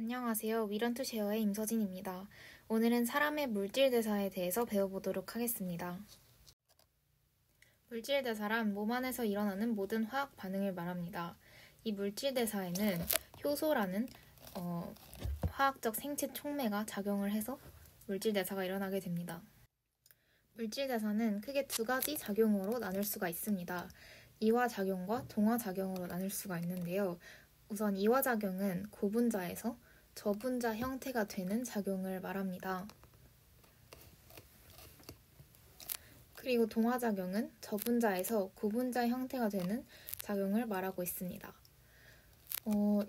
안녕하세요. 위런투쉐어의 임서진입니다. 오늘은 사람의 물질대사에 대해서 배워보도록 하겠습니다. 물질대사란 몸 안에서 일어나는 모든 화학 반응을 말합니다. 이 물질대사에는 효소라는 화학적 생체 촉매가 작용을 해서 물질대사가 일어나게 됩니다. 물질대사는 크게 두 가지 작용으로 나눌 수가 있습니다. 이화작용과 동화작용으로 나눌 수가 있는데요. 우선 이화작용은 고분자에서 저분자 형태가 되는 작용을 말합니다. 그리고 동화작용은 저분자에서 고분자 형태가 되는 작용을 말하고 있습니다.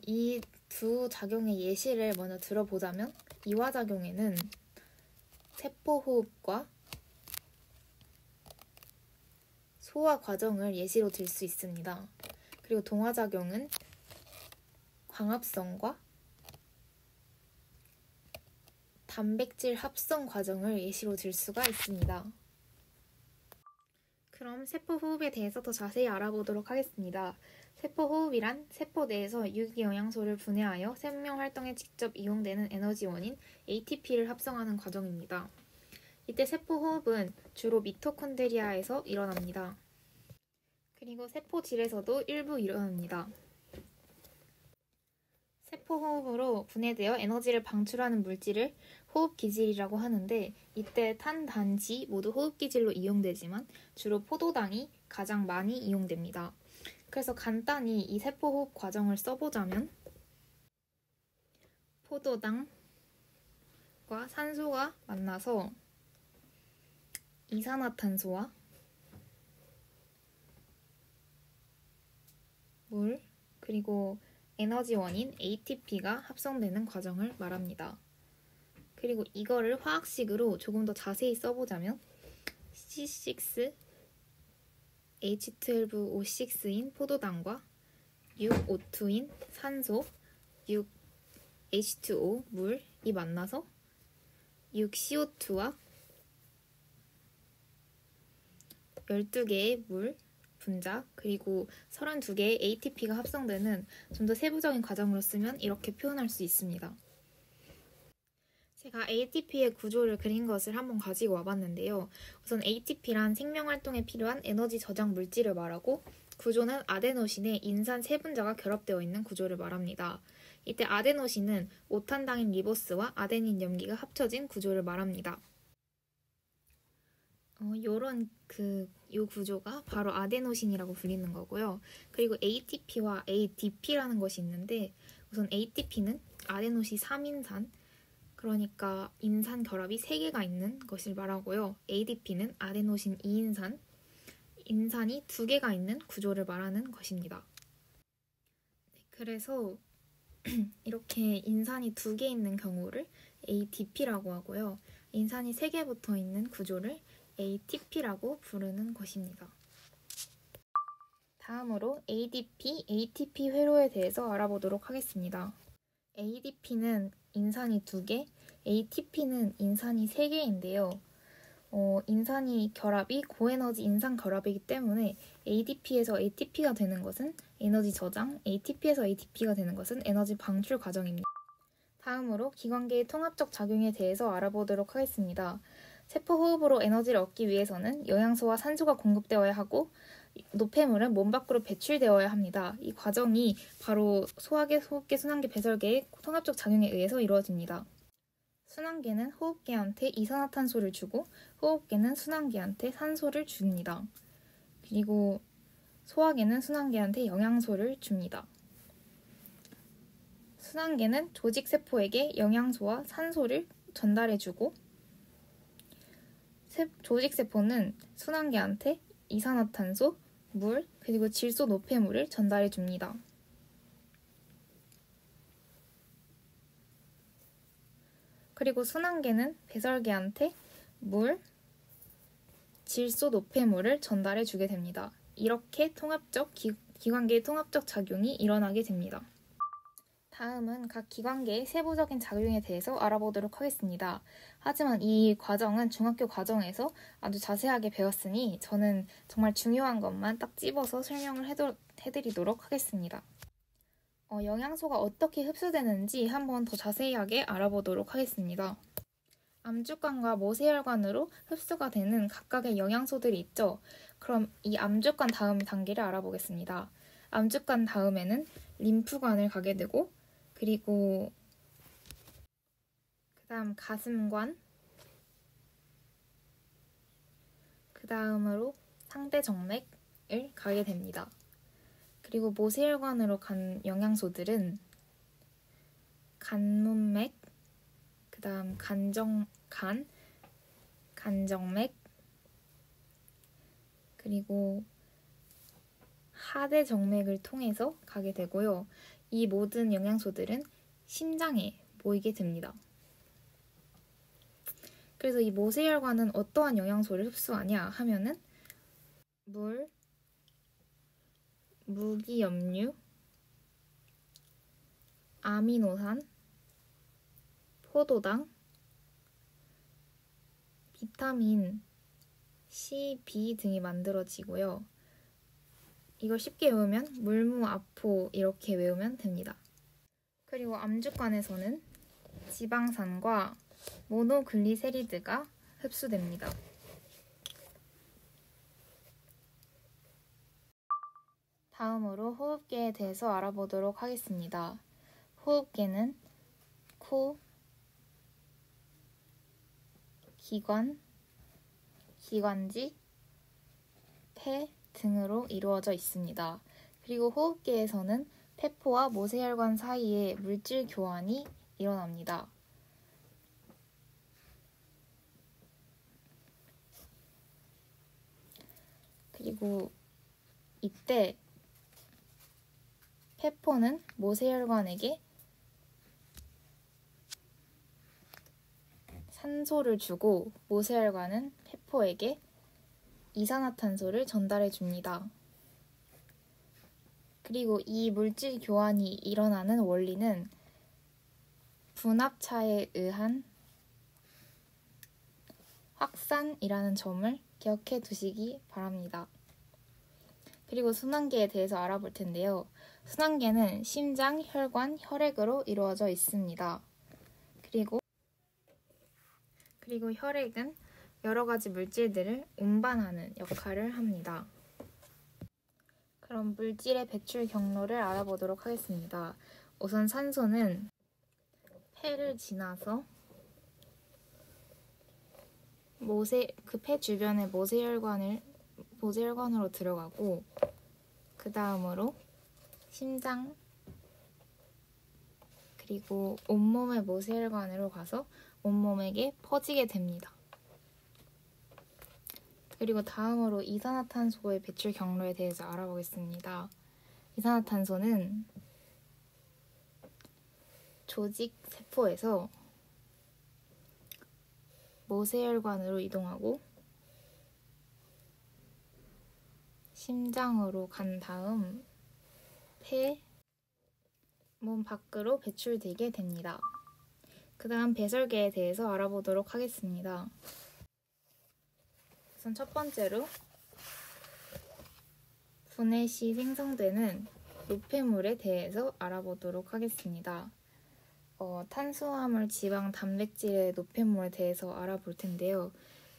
이 두 작용의 예시를 먼저 들어보자면 이화작용에는 세포호흡과 소화 과정을 예시로 들 수 있습니다. 그리고 동화작용은 광합성과 단백질 합성 과정을 예시로 들 수가 있습니다. 그럼 세포호흡에 대해서 더 자세히 알아보도록 하겠습니다. 세포호흡이란 세포 내에서 유기영양소를 분해하여 생명활동에 직접 이용되는 에너지원인 ATP를 합성하는 과정입니다. 이때 세포호흡은 주로 미토콘드리아에서 일어납니다. 그리고 세포질에서도 일부 일어납니다. 세포호흡으로 분해되어 에너지를 방출하는 물질을 호흡기질이라고 하는데 이때 탄, 단, 지 모두 호흡기질로 이용되지만 주로 포도당이 가장 많이 이용됩니다. 그래서 간단히 이 세포호흡 과정을 써보자면 포도당과 산소가 만나서 이산화탄소와 물 그리고 에너지원인 ATP가 합성되는 과정을 말합니다. 그리고 이거를 화학식으로 조금 더 자세히 써보자면 C6H12O6인 포도당과 6O2인 산소, 6H2O 물이 만나서 6CO2와 12개의 물 분자 그리고 32개의 ATP가 합성되는 좀 더 세부적인 과정으로 쓰면 이렇게 표현할 수 있습니다. 제가 ATP의 구조를 그린 것을 한번 가지고 와봤는데요. 우선 ATP란 생명활동에 필요한 에너지 저장 물질을 말하고 구조는 아데노신에 인산 세 분자가 결합되어 있는 구조를 말합니다. 이때 아데노신은 5탄당인 리보스와 아데닌 염기가 합쳐진 구조를 말합니다. 이 구조가 바로 아데노신이라고 불리는 거고요. 그리고 ATP와 ADP라는 것이 있는데 우선 ATP는 아데노신 3인산 그러니까 인산 결합이 3개가 있는 것을 말하고요. ADP는 아데노신 2인산 인산이 2개가 있는 구조를 말하는 것입니다. 그래서 이렇게 인산이 2개 있는 경우를 ADP라고 하고요. 인산이 3개 붙어 있는 구조를 ATP라고 부르는 것입니다. 다음으로 ADP, ATP 회로에 대해서 알아보도록 하겠습니다. ADP는 인산이 2개, ATP는 인산이 3개인데요. 인산이 결합이 고에너지 인산 결합이기 때문에 ADP에서 ATP가 되는 것은 에너지 저장, ATP에서 ATP가 되는 것은 에너지 방출 과정입니다. 다음으로 기관계의 통합적 작용에 대해서 알아보도록 하겠습니다. 세포호흡으로 에너지를 얻기 위해서는 영양소와 산소가 공급되어야 하고 노폐물은 몸 밖으로 배출되어야 합니다. 이 과정이 바로 소화계, 호흡계, 순환계, 배설계의 통합적 작용에 의해서 이루어집니다. 순환계는 호흡계한테 이산화탄소를 주고 호흡계는 순환계한테 산소를 줍니다. 그리고 소화계는 순환계한테 영양소를 줍니다. 순환계는 조직세포에게 영양소와 산소를 전달해주고 조직세포는 순환계한테 이산화탄소, 물, 그리고 질소 노폐물을 전달해줍니다. 그리고 순환계는 배설계한테 물, 질소 노폐물을 전달해주게 됩니다. 이렇게 기관계의 통합적 작용이 일어나게 됩니다. 다음은 각 기관계의 세부적인 작용에 대해서 알아보도록 하겠습니다. 하지만 이 과정은 중학교 과정에서 아주 자세하게 배웠으니 저는 정말 중요한 것만 딱 집어서 설명을 해드리도록 하겠습니다. 영양소가 어떻게 흡수되는지 한번 더 자세하게 알아보도록 하겠습니다. 암주간과 모세혈관으로 흡수가 되는 각각의 영양소들이 있죠. 그럼 이 암주간 다음 단계를 알아보겠습니다. 암주간 다음에는 림프관을 가게 되고, 그리고 그 다음 가슴관, 그 다음으로 상대정맥을 가게 됩니다. 그리고 모세혈관으로 간 영양소들은 간문맥, 그 다음 간정맥, 그리고 하대정맥을 통해서 가게 되고요. 이 모든 영양소들은 심장에 모이게 됩니다. 그래서 이 모세혈관은 어떠한 영양소를 흡수하냐 하면은 물, 무기염류, 아미노산, 포도당, 비타민 C, B 등이 만들어지고요. 이걸 쉽게 외우면 물무아포 이렇게 외우면 됩니다. 그리고 암주간에서는 지방산과 모노글리세리드가 흡수됩니다. 다음으로 호흡기에 대해서 알아보도록 하겠습니다. 호흡기는 코, 기관, 기관지, 폐 등으로 이루어져 있습니다. 그리고 호흡기에서는 폐포와 모세혈관 사이에 물질 교환이 일어납니다. 그리고 이때 폐포는 모세혈관에게 산소를 주고 모세혈관은 폐포에게 이산화탄소를 전달해 줍니다. 그리고 이 물질 교환이 일어나는 원리는 분압차에 의한 확산이라는 점을 기억해 두시기 바랍니다. 그리고 순환계에 대해서 알아볼 텐데요. 순환계는 심장, 혈관, 혈액으로 이루어져 있습니다. 그리고 혈액은 여러 가지 물질들을 운반하는 역할을 합니다. 그럼 물질의 배출 경로를 알아보도록 하겠습니다. 우선 산소는 폐를 지나서 폐 주변의 모세혈관으로 들어가고, 그 다음으로 심장, 그리고 온몸의 모세혈관으로 가서 온몸에게 퍼지게 됩니다. 그리고 다음으로 이산화탄소의 배출 경로에 대해서 알아보겠습니다. 이산화탄소는 조직 세포에서 모세혈관으로 이동하고 심장으로 간 다음 폐, 몸 밖으로 배출되게 됩니다. 그 다음 배설계에 대해서 알아보도록 하겠습니다. 우선 첫 번째로 분해 시 생성되는 노폐물에 대해서 알아보도록 하겠습니다. 탄수화물, 지방, 단백질의 노폐물에 대해서 알아볼 텐데요.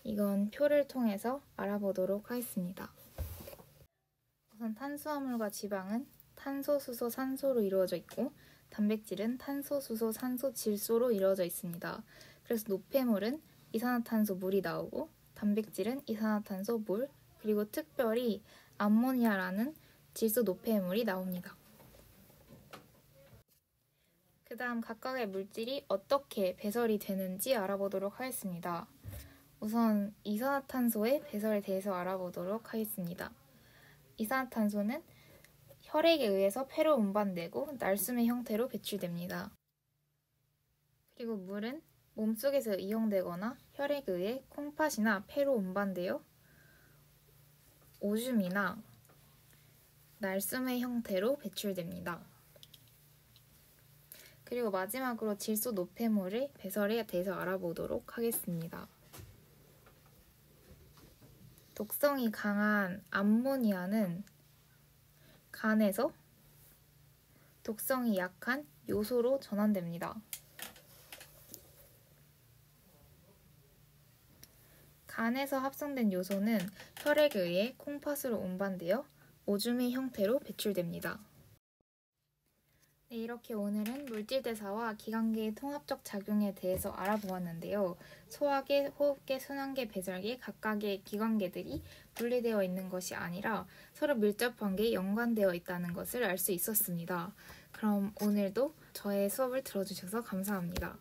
이건 표를 통해서 알아보도록 하겠습니다. 우선 탄수화물과 지방은 탄소, 수소, 산소로 이루어져 있고, 단백질은 탄소, 수소, 산소, 질소로 이루어져 있습니다. 그래서 노폐물은 이산화탄소, 물이 나오고, 단백질은 이산화탄소, 물, 그리고 특별히 암모니아라는 질소 노폐물이 나옵니다. 그 다음 각각의 물질이 어떻게 배설이 되는지 알아보도록 하겠습니다. 우선 이산화탄소의 배설에 대해서 알아보도록 하겠습니다. 이산화탄소는 혈액에 의해서 폐로 운반되고 날숨의 형태로 배출됩니다. 그리고 물은 몸속에서 이용되거나 혈액에 의해 콩팥이나 폐로 운반되어 오줌이나 날숨의 형태로 배출됩니다. 그리고 마지막으로 질소 노폐물의 배설에 대해서 알아보도록 하겠습니다. 독성이 강한 암모니아는 간에서 독성이 약한 요소로 전환됩니다. 간에서 합성된 요소는 혈액에 의해 콩팥으로 운반되어 오줌의 형태로 배출됩니다. 네, 이렇게 오늘은 물질대사와 기관계의 통합적 작용에 대해서 알아보았는데요. 소화계, 호흡계, 순환계, 배설계 각각의 기관계들이 분리되어 있는 것이 아니라 서로 밀접하게 연관되어 있다는 것을 알 수 있었습니다. 그럼 오늘도 저의 수업을 들어주셔서 감사합니다.